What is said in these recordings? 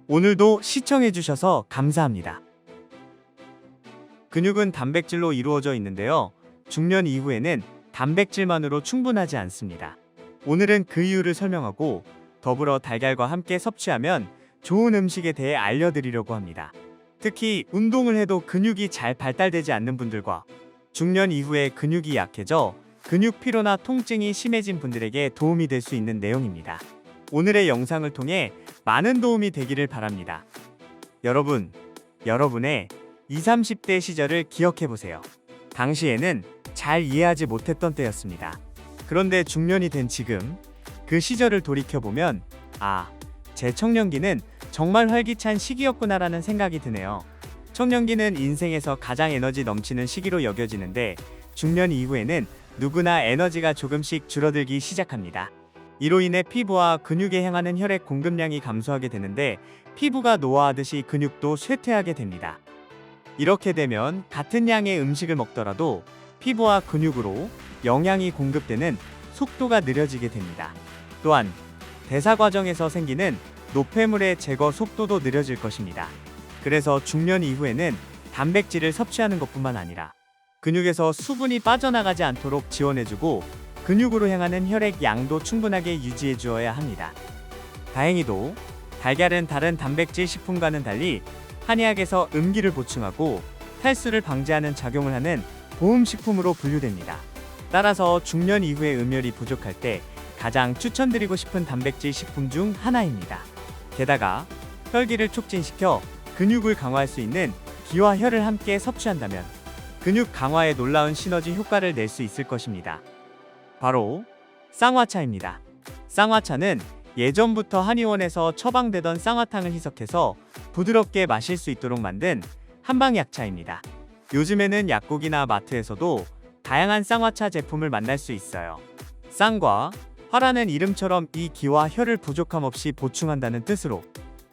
오늘도 시청해주셔서 감사합니다. 근육은 단백질로 이루어져 있는데요. 중년 이후에는 단백질만으로 충분하지 않습니다. 오늘은 그 이유를 설명하고 더불어 달걀과 함께 섭취하면 좋은 음식에 대해 알려드리려고 합니다. 특히 운동을 해도 근육이 잘 발달되지 않는 분들과 중년 이후에 근육이 약해져 근육 피로나 통증이 심해진 분들에게 도움이 될 수 있는 내용입니다. 오늘의 영상을 통해 많은 도움이 되기를 바랍니다. 여러분, 여러분의 20, 30대 시절을 기억해보세요. 당시에는 잘 이해하지 못했던 때였습니다. 그런데 중년이 된 지금 그 시절을 돌이켜보면 제 청년기는 정말 활기찬 시기였구나라는 생각이 드네요. 청년기는 인생에서 가장 에너지 넘치는 시기로 여겨지는데 중년 이후에는 누구나 에너지가 조금씩 줄어들기 시작합니다. 이로 인해 피부와 근육에 향하는 혈액 공급량이 감소하게 되는데 피부가 노화하듯이 근육도 쇠퇴하게 됩니다. 이렇게 되면 같은 양의 음식을 먹더라도 피부와 근육으로 영양이 공급되는 속도가 느려지게 됩니다. 또한 대사 과정에서 생기는 노폐물의 제거 속도도 느려질 것입니다. 그래서 중년 이후에는 단백질을 섭취하는 것뿐만 아니라 근육에서 수분이 빠져나가지 않도록 지원해주고 근육으로 향하는 혈액 양도 충분하게 유지해 주어야 합니다. 다행히도 달걀은 다른 단백질 식품과는 달리 한의학에서 음기를 보충하고 탈수를 방지하는 작용을 하는 보음식품으로 분류됩니다. 따라서 중년 이후에 음혈이 부족할 때 가장 추천드리고 싶은 단백질 식품 중 하나입니다. 게다가 혈기를 촉진시켜 근육을 강화할 수 있는 기와 혈을 함께 섭취한다면 근육 강화에 놀라운 시너지 효과를 낼 수 있을 것입니다. 바로 쌍화차입니다. 쌍화차는 예전부터 한의원에서 처방되던 쌍화탕을 희석해서 부드럽게 마실 수 있도록 만든 한방약차입니다. 요즘에는 약국이나 마트에서도 다양한 쌍화차 제품을 만날 수 있어요. 쌍과 화라는 이름처럼 이 기와 혈을 부족함 없이 보충한다는 뜻으로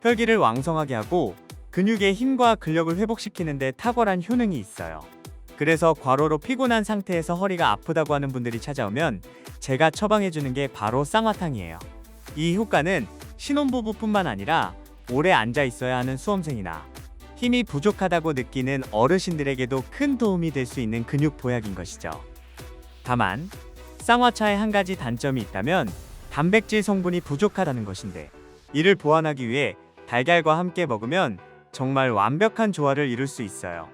혈기를 왕성하게 하고 근육의 힘과 근력을 회복시키는 데 탁월한 효능이 있어요. 그래서 과로로 피곤한 상태에서 허리가 아프다고 하는 분들이 찾아오면 제가 처방해주는 게 바로 쌍화탕이에요. 이 효과는 신혼부부뿐만 아니라 오래 앉아 있어야 하는 수험생이나 힘이 부족하다고 느끼는 어르신들에게도 큰 도움이 될 수 있는 근육 보약인 것이죠. 다만 쌍화차에 한 가지 단점이 있다면 단백질 성분이 부족하다는 것인데 이를 보완하기 위해 달걀과 함께 먹으면 정말 완벽한 조화를 이룰 수 있어요.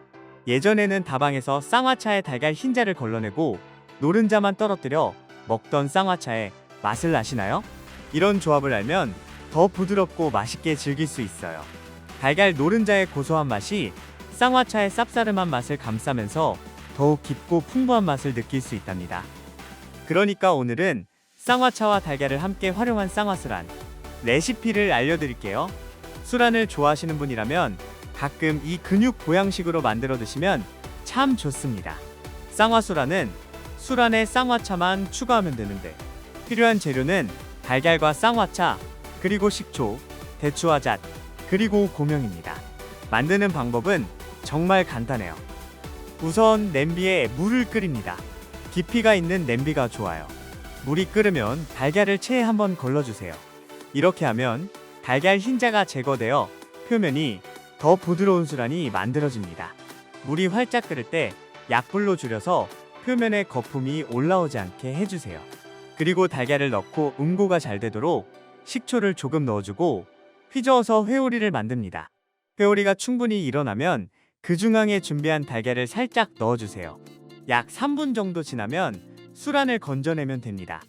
예전에는 다방에서 쌍화차에 달걀 흰자를 걸러내고 노른자만 떨어뜨려 먹던 쌍화차의 맛을 아시나요? 이런 조합을 알면 더 부드럽고 맛있게 즐길 수 있어요. 달걀 노른자의 고소한 맛이 쌍화차의 쌉싸름한 맛을 감싸면서 더욱 깊고 풍부한 맛을 느낄 수 있답니다. 그러니까 오늘은 쌍화차와 달걀을 함께 활용한 쌍화술안 레시피를 알려드릴게요. 술안을 좋아하시는 분이라면 가끔 이 근육 보양식으로 만들어 드시면 참 좋습니다. 쌍화술안은 술안에 쌍화차만 추가하면 되는데 필요한 재료는 달걀과 쌍화차, 그리고 식초, 대추와 잣, 그리고 고명입니다. 만드는 방법은 정말 간단해요. 우선 냄비에 물을 끓입니다. 깊이가 있는 냄비가 좋아요. 물이 끓으면 달걀을 체에 한번 걸러주세요. 이렇게 하면 달걀 흰자가 제거되어 표면이 더 부드러운 술안이 만들어집니다. 물이 활짝 끓을 때 약불로 줄여서 표면에 거품이 올라오지 않게 해주세요. 그리고 달걀을 넣고 응고가 잘 되도록 식초를 조금 넣어주고 휘저어서 회오리를 만듭니다. 회오리가 충분히 일어나면 그 중앙에 준비한 달걀을 살짝 넣어주세요. 약 3분 정도 지나면 술안을 건져내면 됩니다.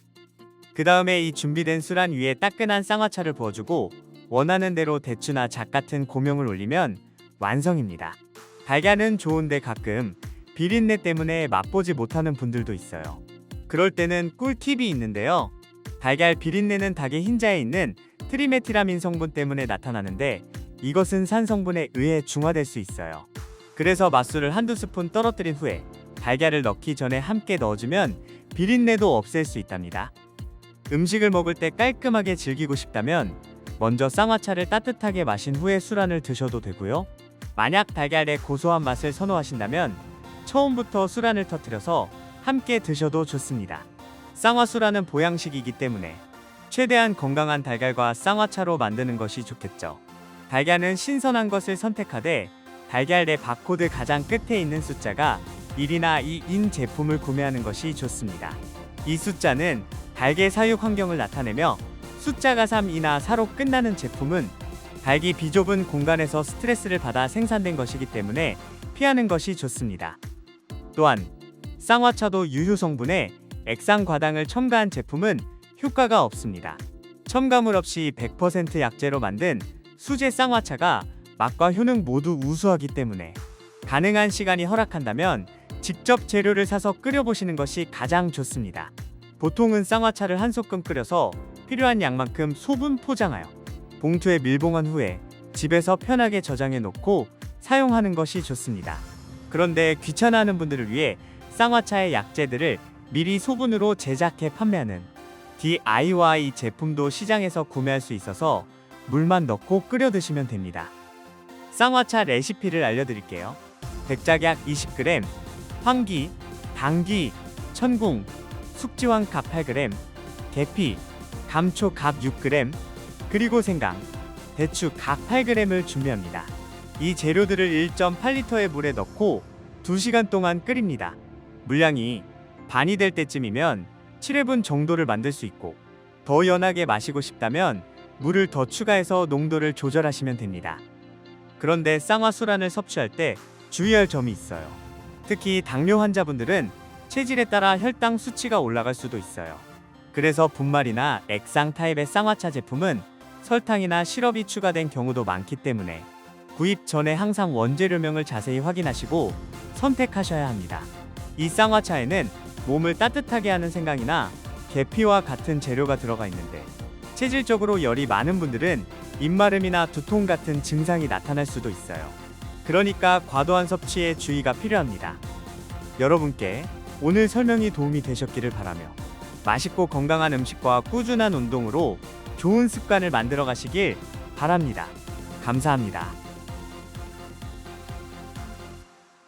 그 다음에 이 준비된 술안 위에 따끈한 쌍화차를 부어주고 원하는 대로 대추나 잣 같은 고명을 올리면 완성입니다. 달걀은 좋은데 가끔 비린내 때문에 맛보지 못하는 분들도 있어요. 그럴 때는 꿀팁이 있는데요. 달걀 비린내는 닭의 흰자에 있는 트리메티라민 성분 때문에 나타나는데 이것은 산 성분에 의해 중화될 수 있어요. 그래서 맛술을 한두 스푼 떨어뜨린 후에 달걀을 넣기 전에 함께 넣어주면 비린내도 없앨 수 있답니다. 음식을 먹을 때 깔끔하게 즐기고 싶다면 먼저 쌍화차를 따뜻하게 마신 후에 술안을 드셔도 되고요. 만약 달걀의 고소한 맛을 선호하신다면 처음부터 술안을 터뜨려서 함께 드셔도 좋습니다. 쌍화술안은 보양식이기 때문에 최대한 건강한 달걀과 쌍화차로 만드는 것이 좋겠죠. 달걀은 신선한 것을 선택하되 달걀 내 바코드 가장 끝에 있는 숫자가 1이나 2인 제품을 구매하는 것이 좋습니다. 이 숫자는 닭의 사육 환경을 나타내며 숫자가 3이나 4로 끝나는 제품은 닭이 비좁은 공간에서 스트레스를 받아 생산된 것이기 때문에 피하는 것이 좋습니다. 또한 쌍화차도 유효 성분에 액상과당을 첨가한 제품은 효과가 없습니다. 첨가물 없이 100% 약재로 만든 수제 쌍화차가 맛과 효능 모두 우수하기 때문에 가능한 시간이 허락한다면 직접 재료를 사서 끓여보시는 것이 가장 좋습니다. 보통은 쌍화차를 한 소끔 끓여서 필요한 양만큼 소분 포장하여 봉투에 밀봉한 후에 집에서 편하게 저장해 놓고 사용하는 것이 좋습니다. 그런데 귀찮아하는 분들을 위해 쌍화차의 약재들을 미리 소분으로 제작해 판매하는 DIY 제품도 시장에서 구매할 수 있어서 물만 넣고 끓여 드시면 됩니다. 쌍화차 레시피를 알려드릴게요. 백작약 20g, 황기, 당귀, 천궁, 숙지황 각 8g, 계피, 감초 각 6g, 그리고 생강, 대추 각 8g을 준비합니다. 이 재료들을 1.8리터의 물에 넣고 2시간 동안 끓입니다. 물량이 반이 될 때쯤이면 7회분 정도를 만들 수 있고 더 연하게 마시고 싶다면 물을 더 추가해서 농도를 조절하시면 됩니다. 그런데 쌍화수란을 섭취할 때 주의할 점이 있어요. 특히 당뇨 환자분들은 체질에 따라 혈당 수치가 올라갈 수도 있어요. 그래서 분말이나 액상 타입의 쌍화차 제품은 설탕이나 시럽이 추가된 경우도 많기 때문에 구입 전에 항상 원재료명을 자세히 확인하시고 선택하셔야 합니다. 이 쌍화차에는 몸을 따뜻하게 하는 생강이나 계피와 같은 재료가 들어가 있는데 체질적으로 열이 많은 분들은 입마름이나 두통 같은 증상이 나타날 수도 있어요. 그러니까 과도한 섭취에 주의가 필요합니다. 여러분께 오늘 설명이 도움이 되셨기를 바라며 맛있고 건강한 음식과 꾸준한 운동으로 좋은 습관을 만들어 가시길 바랍니다. 감사합니다.